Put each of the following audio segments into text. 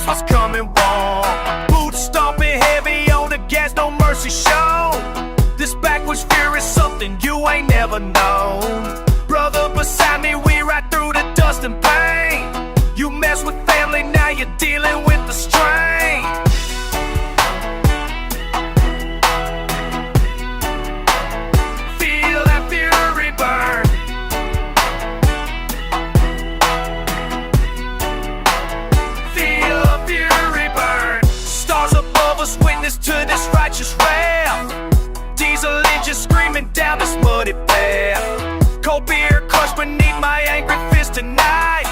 Christmas coming warm. Boots stomping heavy on the gas, no mercy shown. This backwards fear is something you ain't never known. Brother beside me, we ride through the dust and pain. You mess with family, now you're dealing with the strain. Feel that fury burn. Feel the fury burn. Stars above us, witness to this righteous wrath. Diesel engine screaming down this muddy path. Cold beer crushed beneath my angry fist tonight.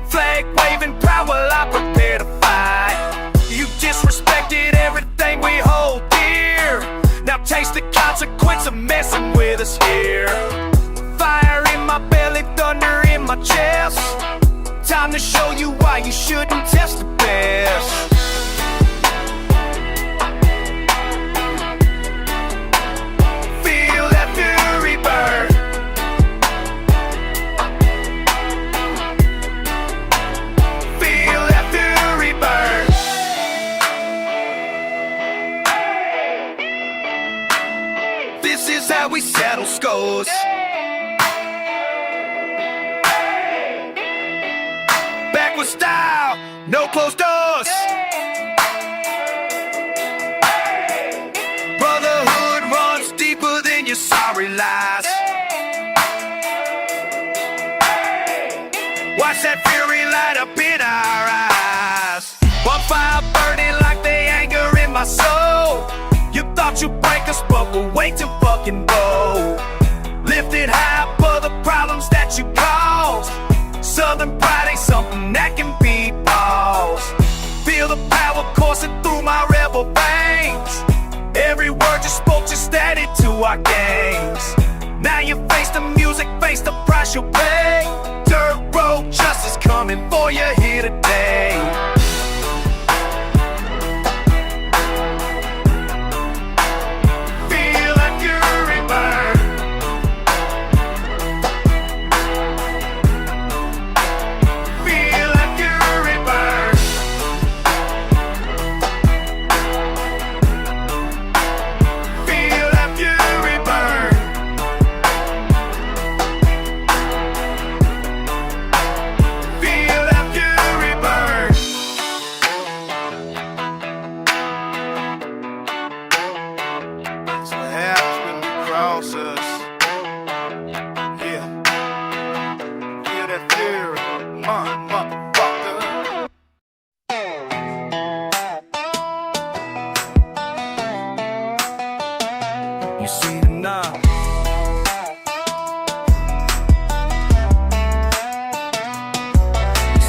Flag waving proud while I prepare to fight. You disrespected everything we hold dear. Now taste the consequence of messing with us here. Fire in my belly, thunder in my chest. Time to show you why you shouldn't test the best. Feel that fury burn. This is how we settle scores. Backward style, no closed doors. Brotherhood runs deeper than your sorry lies. Watch that fury light up in our eyes. Bonfire burning like the anger in my soul. You thought you'd break us, but we're way too fucking bold. Lifted high above the problems that you caused. Southern pride ain't something that can be paused. Feel the power coursing through my rebel veins. Every word you spoke just added to our games. Now you face the music, face the price you'll pay. Dirt road justice coming for you here today. You see the knob.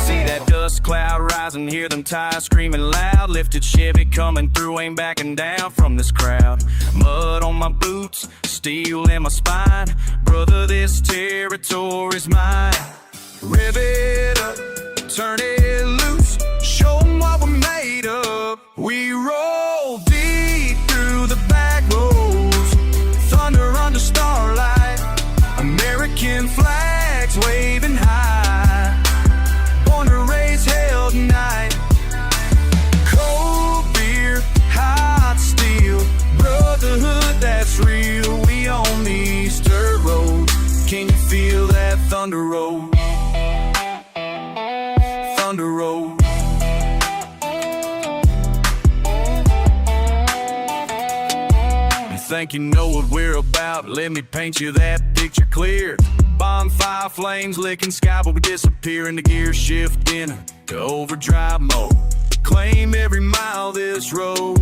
See that dust cloud rising, hear them tires screaming loud. Lifted Chevy coming through, ain't backing down from this crowd. Mud on my boots, steel in my spine. Brother, this territory's mine. Rev it up, turn it loose, show 'em what we're made of. We roll deep through the back roads, thunder under starlight, American flags waving high. Born to raise hell tonight. Cold beer, hot steel, brotherhood that's real. We on these dirt roads. Can you feel that thunder roll? Thunder roll. You think you know what we're about? Let me paint you that picture clear. Bonfire flames licking sky, but we disappear in the gear shifting to overdrive mode. Claim every mile this road.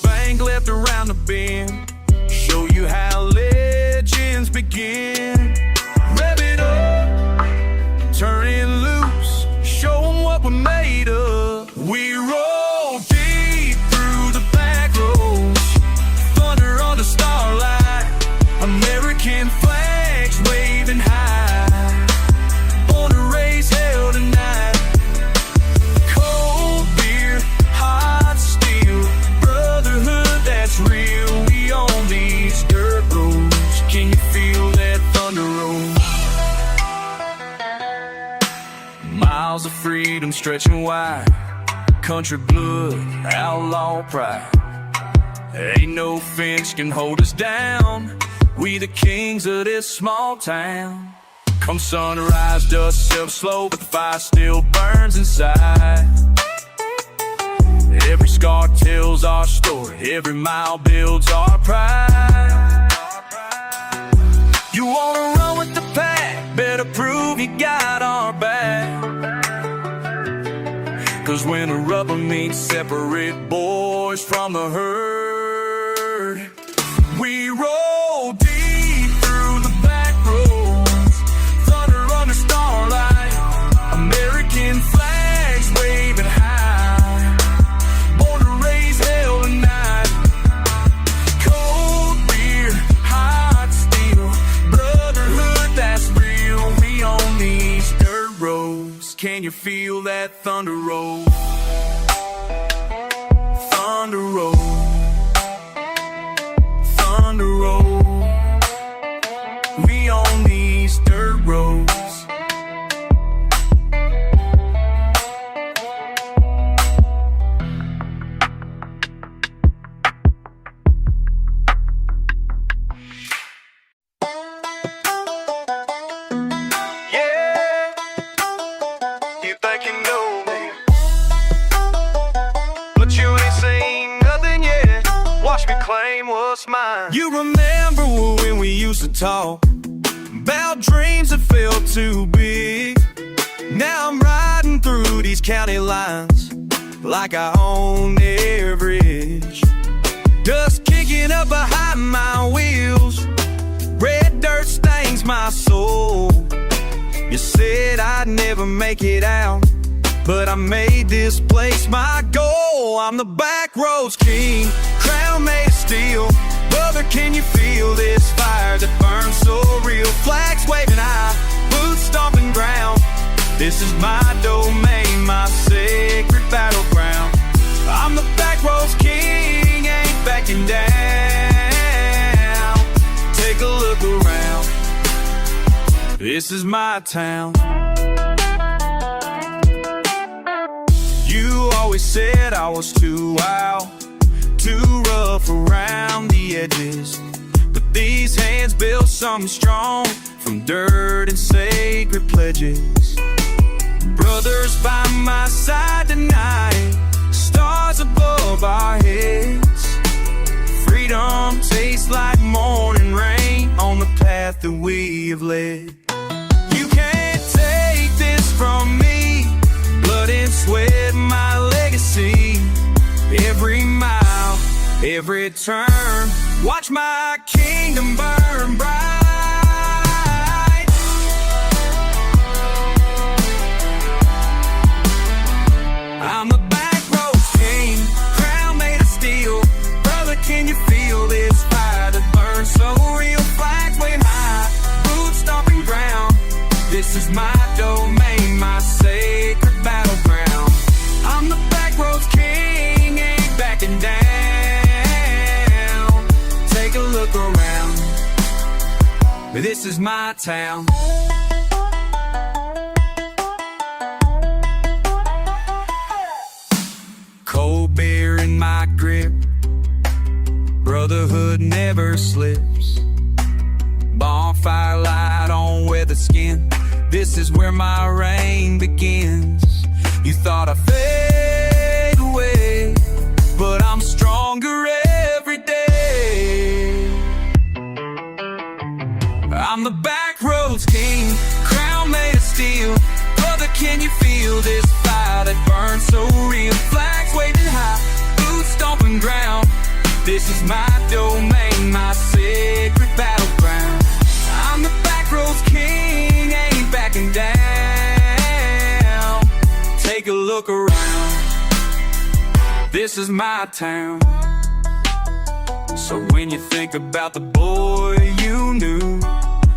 Bank left around the bend, show you how legends begin. Rev it up, turn it loose, show 'em what we're made of. We roll deep through the back roads, thunder under starlight, American flags waving high. Born to raise hell tonight. Cold beer, hot steel, brotherhood that's real. We on these dirt roads. Can you feel that thunder roll? Miles of freedom stretching wide, country blood, outlaw pride. Ain't no fence can hold us down. We the kings of this small town. Come sunrise, dust settles slow, but the fire still burns inside. Every scar tells our story, every mile builds our pride. You wanna run with the pack, better prove you got our back. 'Cause when the rubber meets, separate boys from the herd. We roll deep through the back roads, thunder under starlight, American flags waving high, born to raise hell tonight. Cold beer, hot steel, brotherhood that's real. We on these dirt roads. Can you feel that thunder roll? Thunder roll. Thunder roll. We on these dirt roads. Yeah, you think you know me, but you ain't seen nothing yet. Watch me claim what's mine. You remember when we used to talk about dreams that felt too big? Now I'm riding through these county lines like I own every inch. Dust kicking up behind my wheels, red dirt stains my soul. You said I'd never make it out, but I made this place my goal. I'm the back roads king, crown made of steel. Brother, can you feel this fire that burns so real? Flags waving high, boots stomping ground. This is my domain, my sacred battleground. I'm the back roads king, ain't backing down. Take a look around, this is my town. You always said I was too wild, too rough around the edges, but these hands built something strong from dirt and sacred pledges. Brothers by my side tonight, stars above our heads. Freedom tastes like morning rain on the path that we have led. You can't take this from me, blood and sweat my legacy. Every mile, every turn, watch my kingdom burn bright. I'm the back roads king, crown made of steel. Brother, can you feel this fire that burns so real? Flags waving high, boots stomping ground. This is my domain, my sacred battleground. I'm the back roads king, ain't backing down. Take a look around, this is my town. Cold beer in my grip, brotherhood never slips. Bonfire light on weathered skin, this is where my reign begins. You thought I'd fade away, but I'm stronger every day. I'm the back roads king, crown made of steel. Brother, can you feel this fire that burns so real? Flags waving high, boots stomping ground. This is my domain, my sacred battleground. I'm the back roads king, ain't backing down. Take a look around, this is my town. So when you think about the boy you knew,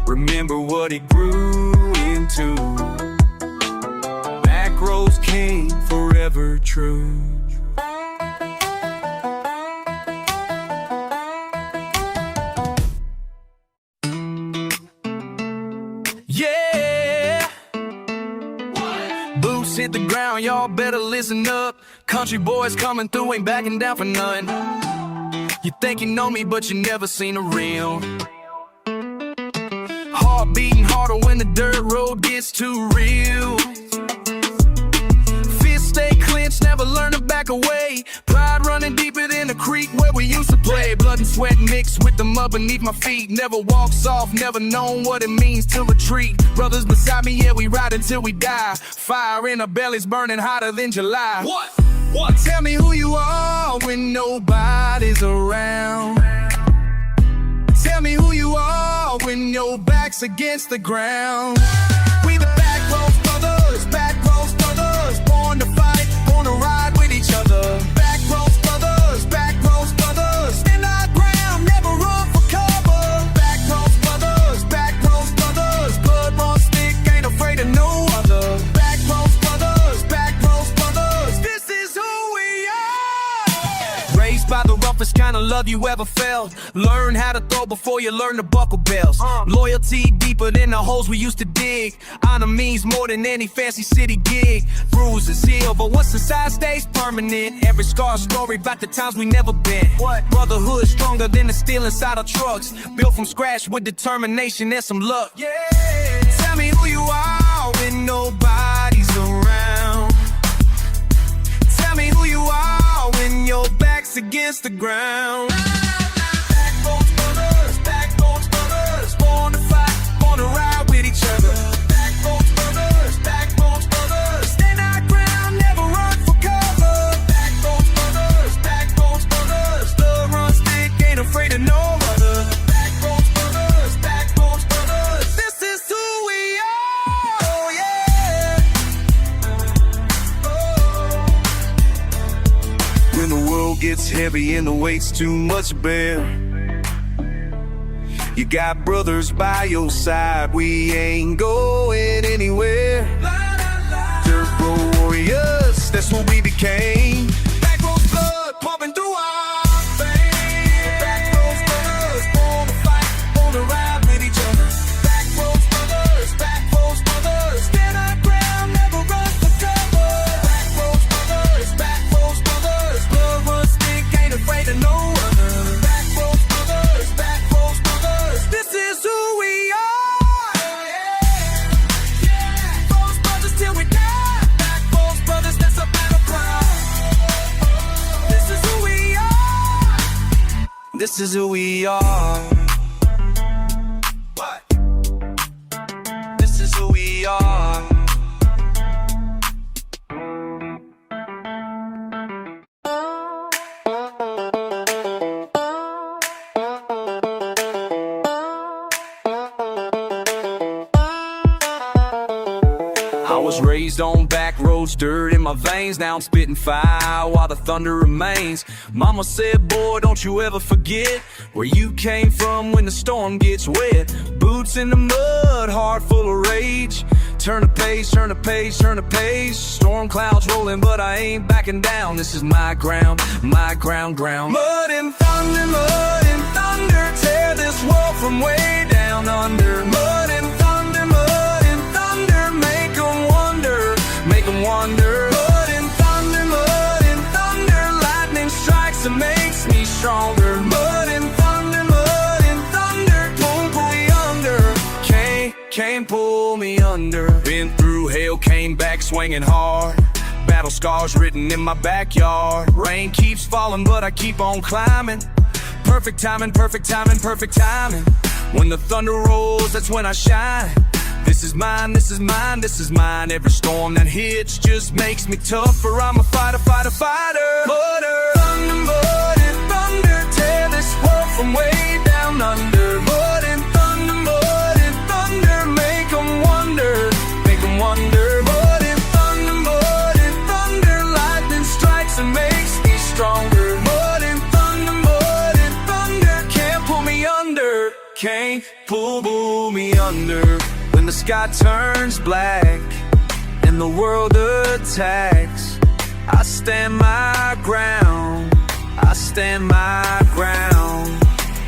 remember what he grew into. Back roads king, forever true. Yeah, boots backs hit the ground, y'all better listen up. Country boys coming through, ain't backing down for none. You think you know me, but you never seen a real. Heart beating harder when the dirt road gets too real. Fists stay clenched, never learn to back away. Pride running deeper than the creek where we used to play. Blood and sweat mixed with the mud beneath my feet. Never walk soft, never known what it means to retreat. Brothers beside me, yeah, we ride until we die. Fire in our bellies burning hotter than July. What? Tell me who you are when nobody's around. Tell me who you are when your back's against the ground. We the back roads brothers, born to fight, born to ride with each other. Back roads brothers, stand our ground, never run for cover. Back roads brothers, blood runs thick, ain't afraid of no other. Back roads brothers, this is who we are. Raised by the roughest kind of love you ever felt. Learn how to throw before you learn to buckle bells. Loyalty deeper than the holes we used to dig. Honor means more than any fancy city gig. Bruises heal, but once the side stays permanent. Every scar a story about the times we never been. Brotherhood stronger than the steel inside our trucks. Built from scratch with determination and some luck. Yeah. Tell me who you are when nobody's around. Tell me who you are when your back's against the ground. Backbones brothers, born to fight, born to ride with each other. Backbones brothers, stand our ground, never run for cover. Backbones brothers, blood runs thick, ain't afraid of no other. Backbones brothers, this is who we are. Oh yeah. Oh. When the world gets heavy and the weight's too much to bear, you got brothers by your side, we ain't going anywhere. Dirt road warriors, that's what we became. Back roads blood pumping through our veins. Back roads brothers, born to fight, born to ride with each other. Back roads brothers, stand our ground, never run for cover. Back roads brothers, blood runs thick, ain't afraid of no other. Back roads brothers, this is who we are. Yeah. Those brothers till we die. Back those brothers, that's a battle cry. This is who we are. This is who we are. What? This is who we are. I was raised on back roads, dirt in my veins. Now I'm spitting fire while the thunder remains. Mama said, boy, don't you ever forget where you came from when the storm gets wet. Boots in the mud, heart full of rage. Turn the page, turn the page, turn the page. Storm clouds rolling, but I ain't backing down. This is my ground, ground. Mud and thunder, tear this world from way down under. Mud and thunder, make 'em wonder. Mud and thunder, lightning strikes and makes me stronger. Mud and thunder, don't pull me under. Can't pull me under. Been through hell, came back swinging hard. Battle scars written in my backyard. Rain keeps falling, but I keep on climbing. Perfect timing. When the thunder rolls, that's when I shine. This is mine. Every storm that hits just makes me tougher. I'm a fighter. Mud and thunder, tear this world from way down under. Mud and thunder, make 'em wonder. Mud and thunder, lightning strikes and makes me stronger. Mud and thunder, can't pull me under. Can't pull me under. When the sky turns black and the world attacks, I stand my ground.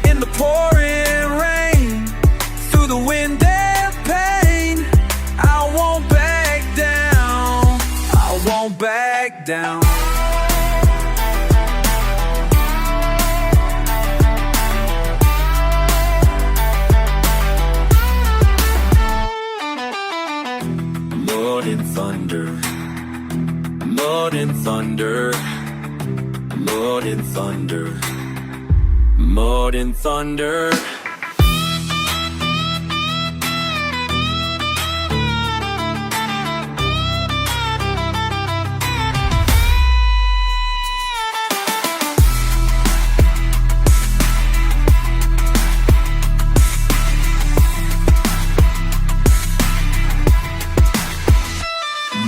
In the pouring rain, through the wind and pain, I won't back down. back down. Mud and thunder, mud and thunder, mud and thunder, mud and thunder.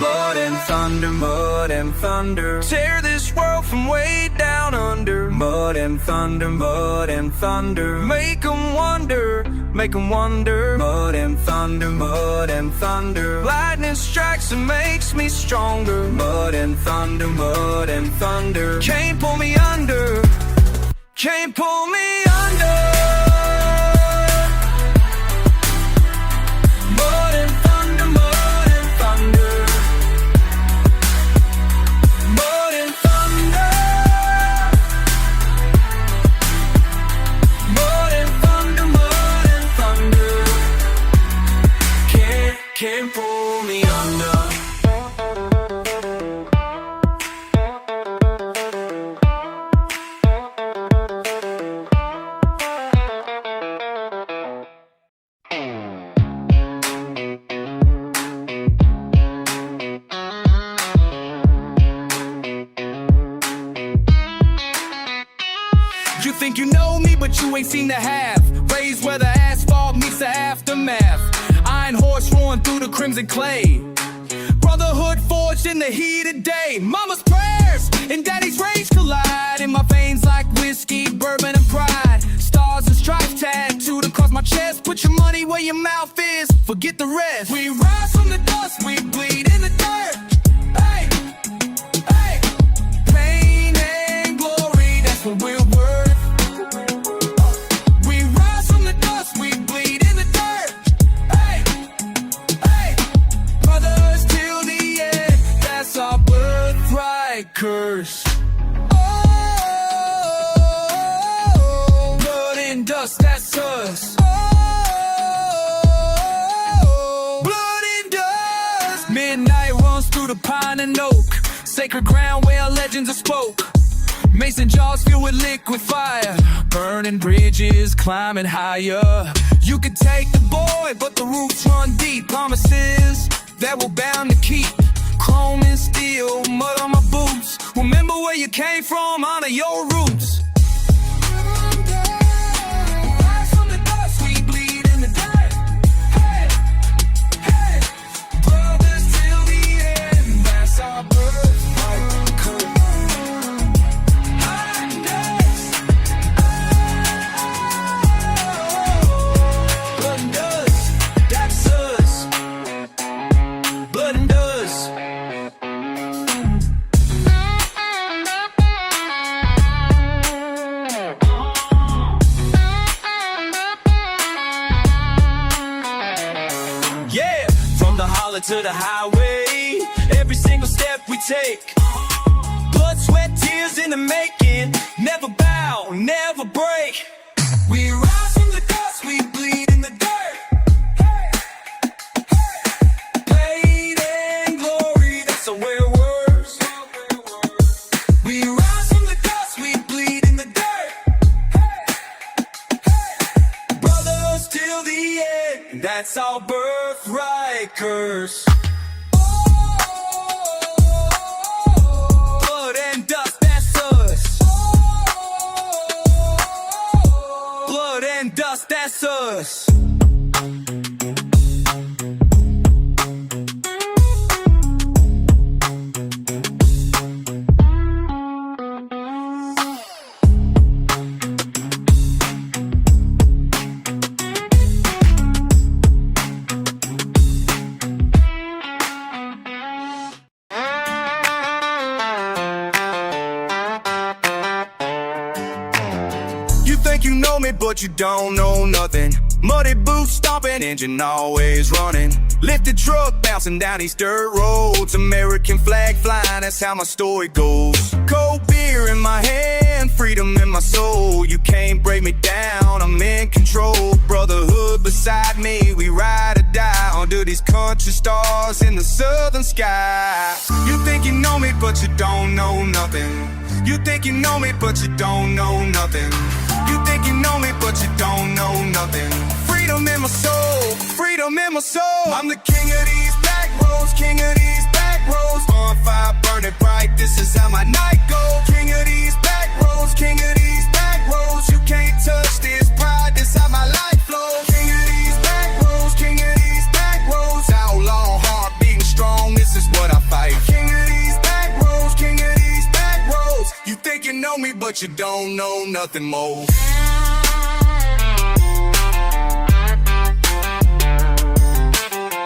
Mud and thunder, mud and thunder, tear this world from way down under. Mud and thunder, mud and thunder, make 'em wonder, make 'em wonder. Mud and thunder, mud and thunder, lightning strikes and makes me stronger. Mud and thunder, mud and thunder, can't pull me under, can't pull me under. Mud and thunder, mud and thunder, mud and thunder, mud and thunder, mud and thunder, can't pull me under. You think you know me, but you ain't seen the half. Raised where the asphalt meets the aftermath. Iron horse roaring through the crimson clay. Brotherhood forged in the heat of day. Mama's prayers and daddy's rage collide. In my veins like whiskey, bourbon and pride. Stars and stripes tattooed across my chest. Put your money where your mouth is, forget the rest. We rise from the dust, we bleed in the dirt. Hey, hey, pain and glory, that's what we're worth. We rise from the dust, we bleed in the dirt. Hey, hey, brothers till the end, that's our birthright curse. Oh, blood and dust, that's us. Oh, blood and dust. Midnight runs through the pine and oak, sacred ground where legends are spoke. Mason jars filled with liquid fire, burning bridges, climbing higher. You could take the boy, but the roots run deep. Promises that we're bound to keep. Chrome and steel, mud on my boots. Remember where you came from, honor your roots. Rise from the dust, we bleed in the dirt. Hey, hey, brothers till the end, that's our birthright curse. Blood and dust, that's us. Blood and dust. Yeah, from the holler to the highway, every single step we take. Blood, sweat, tears in the making, never bow, never break. We rise from the dust, we bleed in the dirt. Hey, hey, pain and glory, that's how we're worse. We rise from the dust, we bleed in the dirt. Hey, hey, brothers till the end, that's our birthright curse. Blood and dust, that's us. Blood and dust, that's us. You think you know me, but you don't know nothing. Muddy boots stomping, engine always running. Lifted truck bouncing down these dirt roads, American flag flying, that's how my story goes. Cold beer in my hand, freedom in my soul. You can't break me down, I'm in control. Brotherhood beside me, we ride or die under these country stars in the southern sky. You think you know me, but you don't know nothing. You think you know me, but you don't know nothing. You think you know me, but you don't know nothing. Freedom in my soul, freedom in my soul. I'm the king of these back roads, king of these back roads. Bonfire burning bright, this is how my night goes. King of these back roads, king of these back roads. You can't touch this pride, this how my life flows. King of these back roads, king of these back roads. Outlaw, heart beating strong, this is what I fight. King of these back roads, king of these back roads. You think you know me, but you don't know nothing more.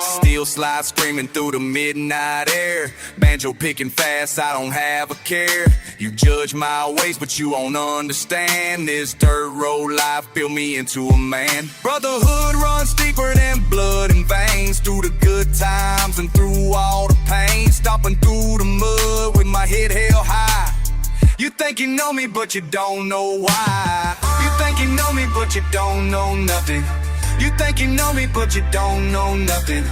Steel slide screaming through the midnight air. Banjo picking fast, I don't have a care. You judge my ways, but you won't understand. This dirt road life built me into a man. Brotherhood runs deeper than blood and veins. Through the good times and through all the pain. Stomping through the mud with my head held high. You think you know me, but you don't know why. You think you know me, but you don't know nothing. You think you know me, but you don't know nothing.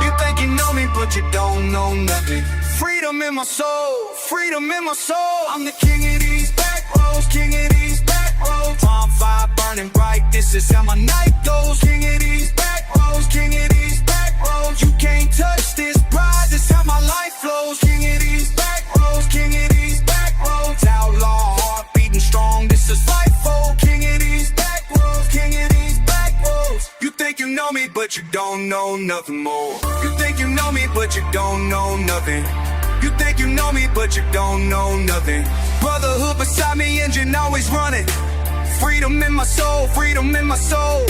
You think you know me, but you don't know nothing. Freedom in my soul, freedom in my soul. I'm the king of these back roads, king of these back roads. Bonfire burning bright, this is how my night goes. King of these back roads, king of these back roads. You can't touch this pride, this how my life flows. King of these back roads, king of these back roads. Outlaw, heart beating strong, this is life for. King of these back roads, king of these back roads. You think you know me, but you don't know nothing more. You think you know me, but you don't know nothing. You think you know me, but you don't know nothing. Brotherhood beside me, engine always running. Freedom in my soul, freedom in my soul.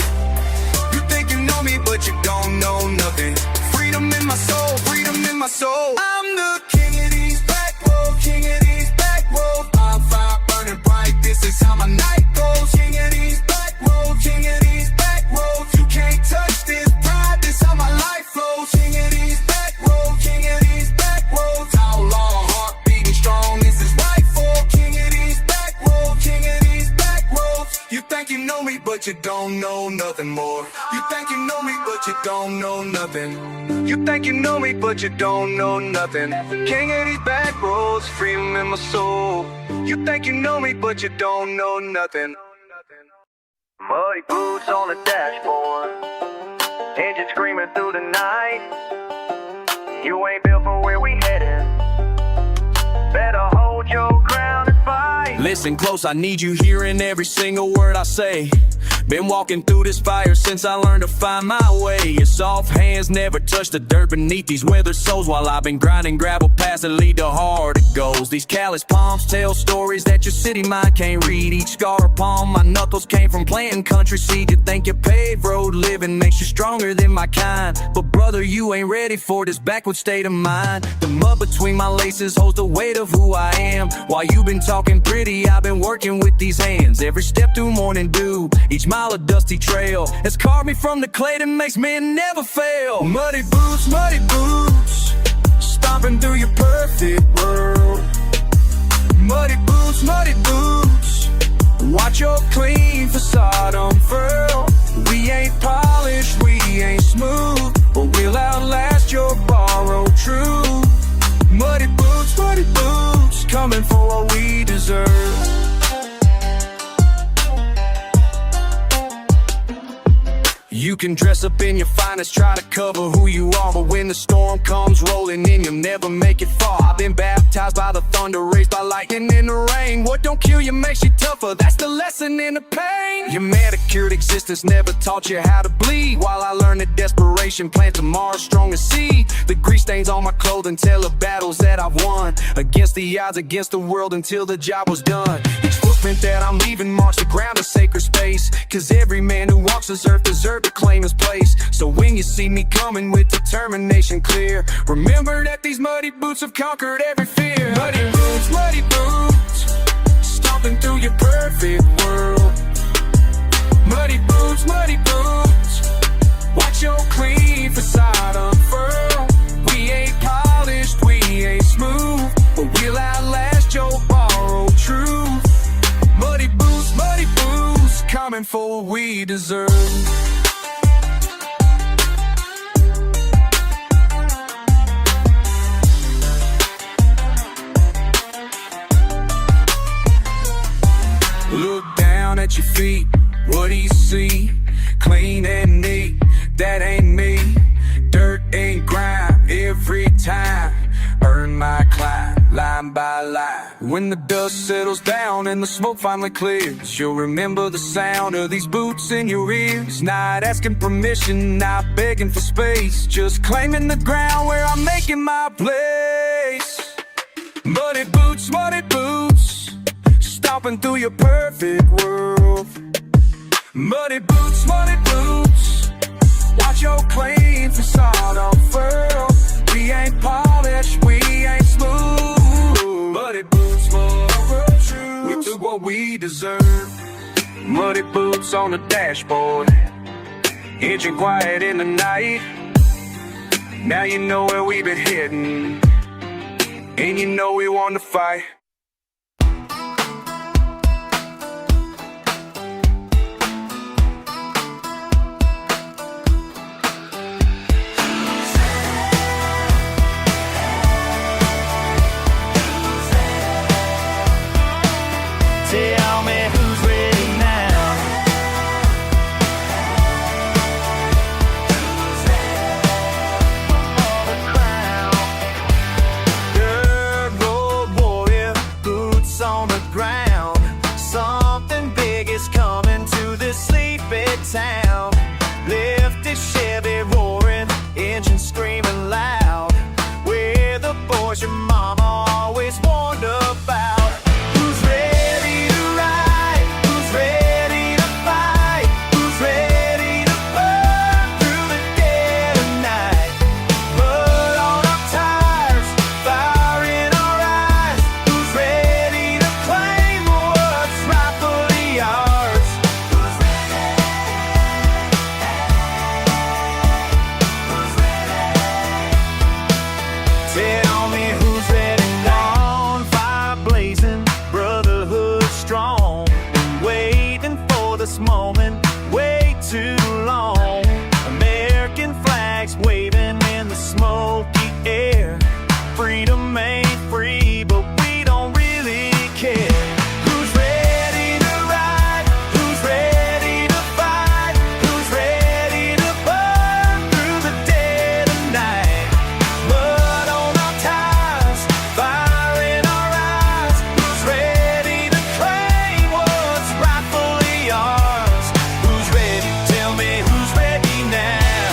You think you know me, but you don't know nothing. Freedom in my soul, freedom in my soul. I'm the king of these back roads, king of these back roads. Bonfire burning bright, this is how my night goes. King of these back roads, king of these back roads. You can't touch this pride, this how my life flows. King of these back roads, king of these back roads. Outlaw, heart beating strong, this is right for. King of these back roads, king of these back roads. You think you know me, but you don't know nothing more. You think you know me, but you don't know nothing. You think you know me, but you don't know nothing. King of these back roads, freedom in my soul. You think you know me, but you don't know nothing. Muddy boots on the dashboard, engine screaming through the night. You ain't built for where we headed. Better hold your ground and fight. Listen close, I need you hearing every single word I say. Been walking through this fire since I learned to find my way. Your soft hands never touch the dirt beneath these weathered soles. While I've been grinding gravel paths that lead to harder goals. These callous palms tell stories that your city mind can't read. Each scar upon my knuckles came from planting country seed. You think your paved road living makes you stronger than my kind, but brother, you ain't ready for this backward state of mind. The mud between my laces holds the weight of who I am. While you been talking pretty, I've been working with these hands. Every step through morning dew, each mile a dusty trail has carved me from the clay that makes men never fail. Muddy boots, stomping through your perfect world. Muddy boots, watch your clean facade unfurl. We ain't polished, we ain't smooth, but we'll outlast your borrowed truth. Muddy boots, coming for what we deserve. You can dress up in your finest, try to cover who you are, but when the storm comes rolling in, you'll never make it far. I've been baptized by the thunder, raised by lightning in the rain. What don't kill you makes you tougher, that's the lesson in the pain. Your manicured existence never taught you how to bleed, while I learned that desperation plants tomorrow's strongest seed. The grease stains on my clothing tell of battles that I've won, against the odds, against the world, until the job was done. Each footprint that I'm leaving marks the ground a sacred space, cause every man who walks this earth deserves to claim his place. So when you see me coming with determination clear, remember that these muddy boots have conquered every fear. Muddy boots, stomping through your perfect world. Muddy boots, watch your clean facade unfold. coming for what we deserve. Look down at your feet, what do you see? Clean and neat, that ain't me. Dirt ain't grime, every time earn my climb, line by line. When the dust settles down and the smoke finally clears, you'll remember the sound of these boots in your ears. Not asking permission, not begging for space, just claiming the ground where I'm making my place. Muddy boots, stomping through your perfect world. Muddy boots, watch your clean facade unfurl. We ain't polished, we ain't smooth. Muddy boots for the truth, we took what we deserve. Muddy boots on the dashboard, engine quiet in the night. Now you know where we been heading, and you know we want to fight. Tell me who's ready now. Dirt road warrior, boots on the ground. Something big is coming to this sleepy town. Lifted Chevy roaring, engine screaming loud. We're the boys your mama always warned about. Tell me who's ready now. Bonfire blazing, brotherhood strong. Been waiting for this moment way too long. American flags waving in the smoky air. Freedom ain't free, but we don't really care. Who's ready to ride? Who's ready to fight? Who's ready to burn through the dead of night? Blood on our tires, fire in our eyes. Who's ready to claim what's rightfully ours? Who's ready? Tell me who's ready now.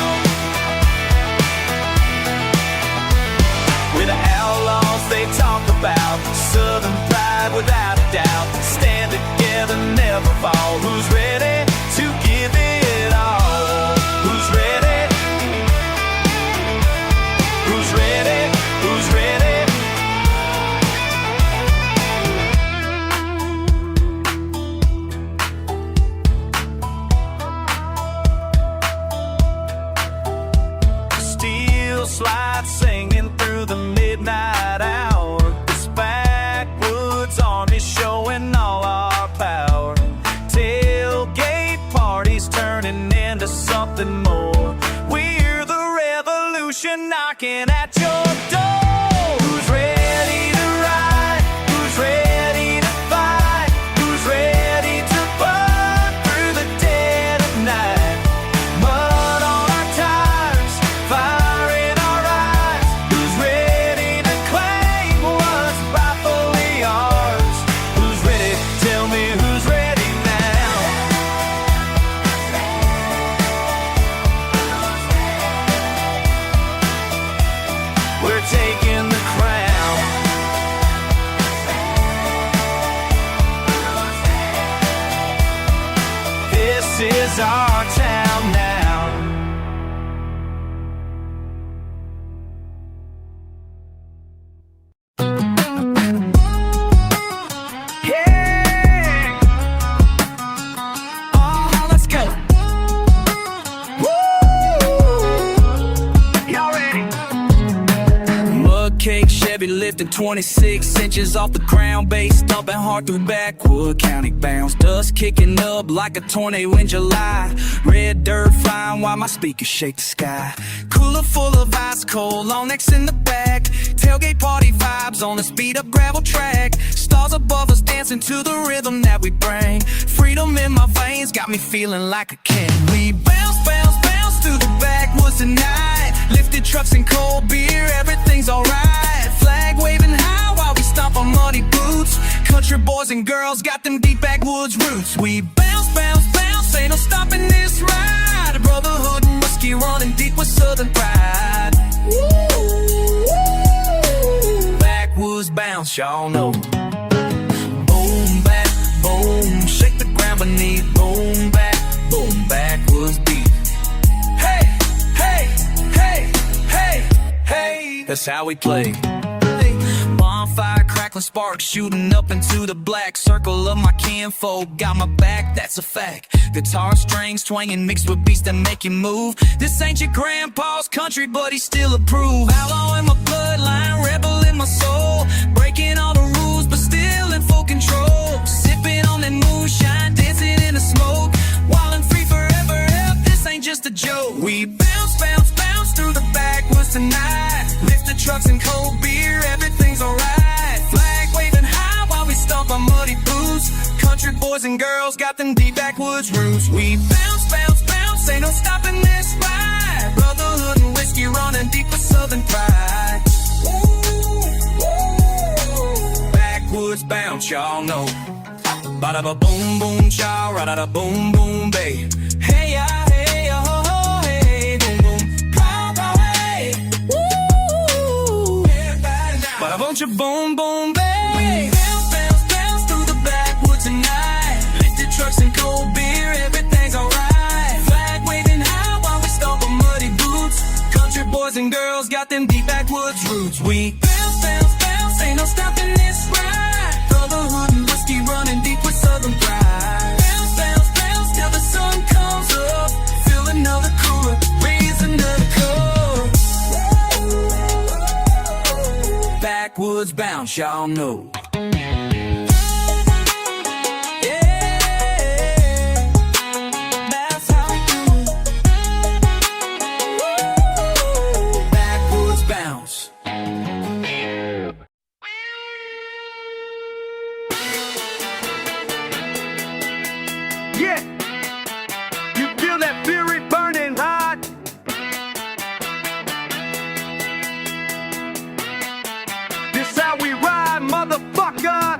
We're the outlaws they talk about, southern pride without a doubt. Stand together, never fall. Who's ready to give it all? Who's ready? Who's ready? Who's ready? Steel slide singing through the midnight hour. This backwoods army showing all our power. Tailgate parties turning into something more. We're the revolution knocking at your door. Who's ready to ride? Who's ready to fight? Who's ready to burn through the dead of night? Mud on our tires, fire in our eyes. Who's ready to claim what's rightfully ours? Who's ready? Tell me who's ready now. We're taking the crown. This is our town now. Yeah. Oh, let's go. Woo. Y'all ready? Mud cake, Chevy heavy lifting 26 inches off the ground, bass thumping hard through backwood county bounds. Dust kicking up like a tornado in July. Red dirt flying while my speakers shake the sky. Cooler full of ice cold, long necks in the back. Tailgate party vibes on a speed up gravel track. Stars above us dancing to the rhythm that we bring. Freedom in my veins got me feeling like a king. We bounce, bounce, bounce through the backwoods tonight. Lifted trucks and cold beer, everything's alright. Flag waving high while we stomp on muddy boots. Country boys and girls got them deep backwoods roots. We bounce, bounce, bounce, ain't no stopping this ride. Brotherhood and whiskey running deep with southern pride. Backwoods bounce, y'all know. Boom, back, boom, shake the ground beneath. Boom, backwoods beat. Hey, hey, hey, hey, hey. That's how we play. Bonfire crackling sparks shooting up into the black. Circle of my kinfolk got my back, that's a fact. Guitar strings twanging mixed with beats that make you move. This ain't your grandpa's country, but he still approve. Outlaw in my bloodline, rebel in my soul. Breaking all the rules, but still in full control. Sipping on that moonshine, dancing in the smoke. Wallen free forever, this ain't just a joke. We bounce, bounce, bounce through the backwoods tonight. Lift the trucks and cold beer, everything's alright. Flag waving high while we stomp on muddy boots. Country boys and girls got them deep backwoods roots. We bounce, bounce, bounce, ain't no stopping this ride. Brotherhood and whiskey running deep with southern pride. Backwoods bounce, y'all know. Ba-da-ba-boom, boom, chow, ra-da-da-boom, boom, babe. Hey, ya, hey, ya, ho, ho, hey, boom, boom, pow, pow, hey. Woo! Ba-da-boom-cha, boom, boom, babe. Bounce, bounce, bounce through the backwoods tonight. Lifted trucks and cold beer, everything's alright. Flag waving high while we stomp on muddy boots. Country boys and girls got them deep backwoods roots. We bounce, bounce, bounce, ain't no stopping this ride. Brotherhood and whiskey running deep with southern pride. Bounce, bounce, bounce till the sun comes up. Fill another cooler, raise another cup. Backwoods bounce, y'all know. Yeah, that's how we do it. Backwoods bounce. Yeah, you feel that fury burning hot. This how we ride, motherfucker.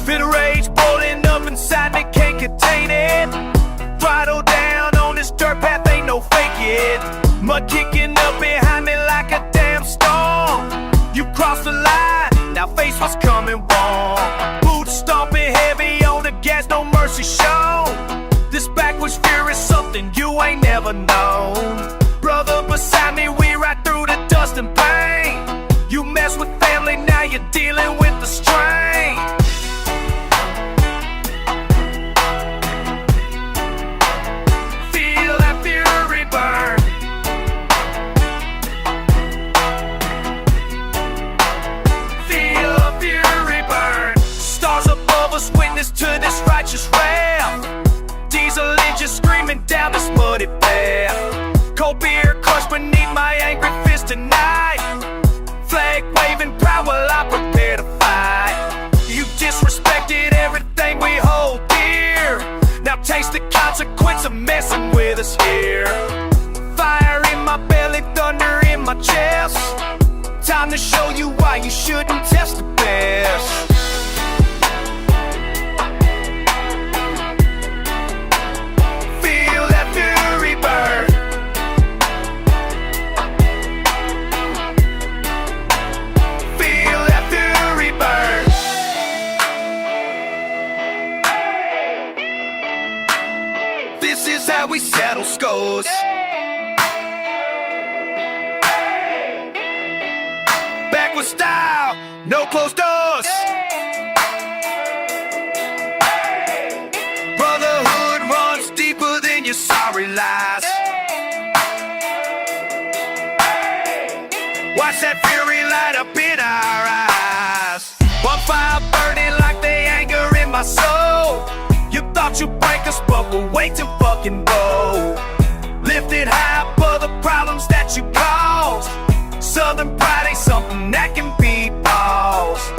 Fit of rage boiling up inside me, can't contain it. Throttle down on this dirt path, ain't no fake it. Mud kicking up behind me like a damn storm. You crossed the line, now face what's coming wrong. Boots stomping heavy on the gas, no mercy shown. This backwoods fear is something you ain't never known. Brother beside me, we ride through the dust and pain. You mess with family, now you're dealing with the strain. Feel that fury burn. Feel the fury burn. Stars above us, witness to this righteous wrath. Diesel engine screaming down this muddy path. Cold beer crushed beneath my angry fist tonight. Flag waving proud while I prepare to fight. You disrespected everything we hold dear. Now taste the consequence of messing with us here. Fire in my belly, thunder in my chest. Time to show you why you shouldn't test the best. Feel that fury burn. Feel that fury burn. This is how we settle scores. Backward style, no lies. Watch that fury light up in our eyes. Bonfire burning like the anger in my soul. You thought you'd break us, but we're way too fucking bold. Lifted high above the problems that you caused. Southern pride ain't something that can be paused.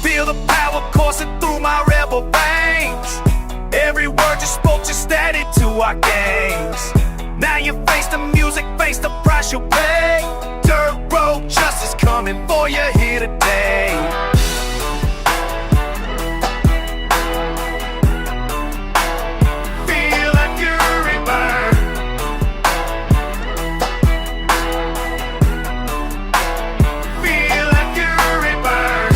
Feel the power coursing through my rebel veins. Every word you spoke just added to our games. Now you face the music, face the price you'll pay. Dirt road justice coming for you here today. Feel that fury burn. Feel that fury burn.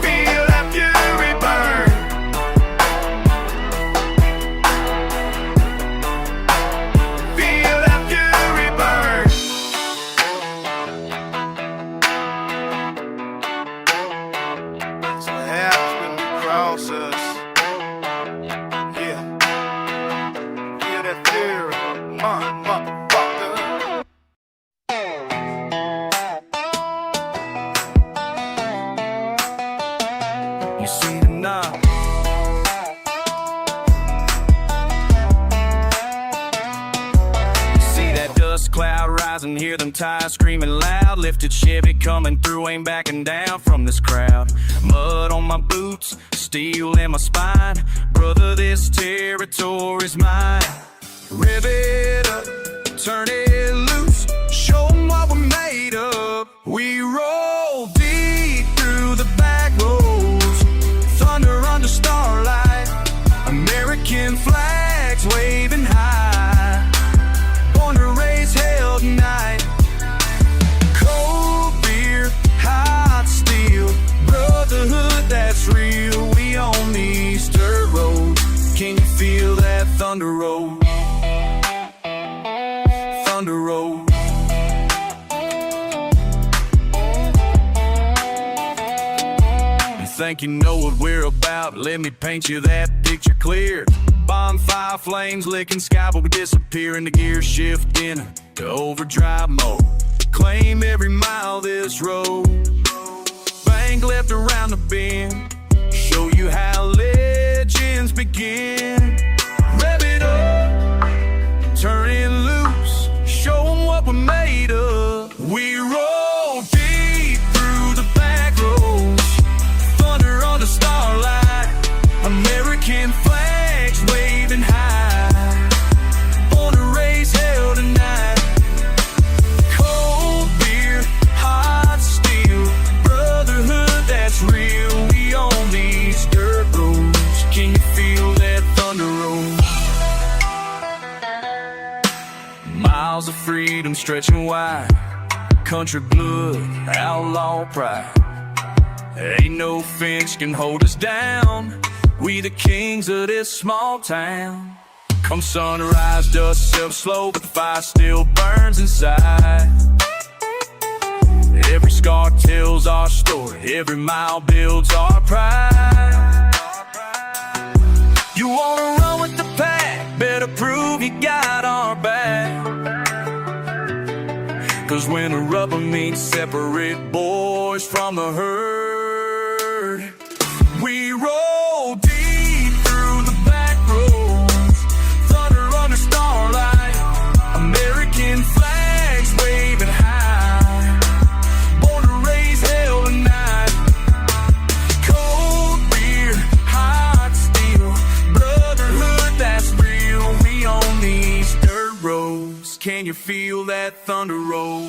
Feel that fury burn. Feel that fury burn. So happens when you cross us. Yeah. Feel that fury, motherfucker. You see the knob. See that dust cloud rising, hear them tires screaming loud. Lifted Chevy coming through, ain't backing down from this crowd. Mud on my boots, steel in my spine. Brother, this territory's mine. Rev it up, turn it loose, show 'em what we're made of. We roll deep through the back roads, thunder under starlight, American flags waving high. Born to raise hell tonight. Cold beer, hot steel, brotherhood that's real. We on these dirt roads. Can you feel that thunder roll? Thunder roll. You think you know what we're about? Let me paint you that picture clear. Bonfire flames licking sky, but we disappear in the gear shifting to overdrive mode. Claim every mile this road. Bank left around the bend, show you how legends begin. Rev it up, turn it loose, show 'em what we're made of. We roll deep through the back roads, thunder under starlight, American flags waving high. Born to raise hell tonight. Cold beer, hot steel, brotherhood that's real. We on these dirt roads. Can you feel that thunder roll? Miles of freedom stretching wide, country blood, outlaw pride. Ain't no fence can hold us down. We the kings of this small town. Come sunrise, dust settles slow, but the fire still burns inside. Every scar tells our story, every mile builds our pride. You wanna run with the pack, better prove you got our back. 'Cause when the rubber meets, separate boys from the herd. We roll deep through the back roads, thunder under starlight, American flags waving high. Born to raise hell tonight. Cold beer, hot steel, brotherhood that's real. We on these dirt roads. Can you feel that thunder roll?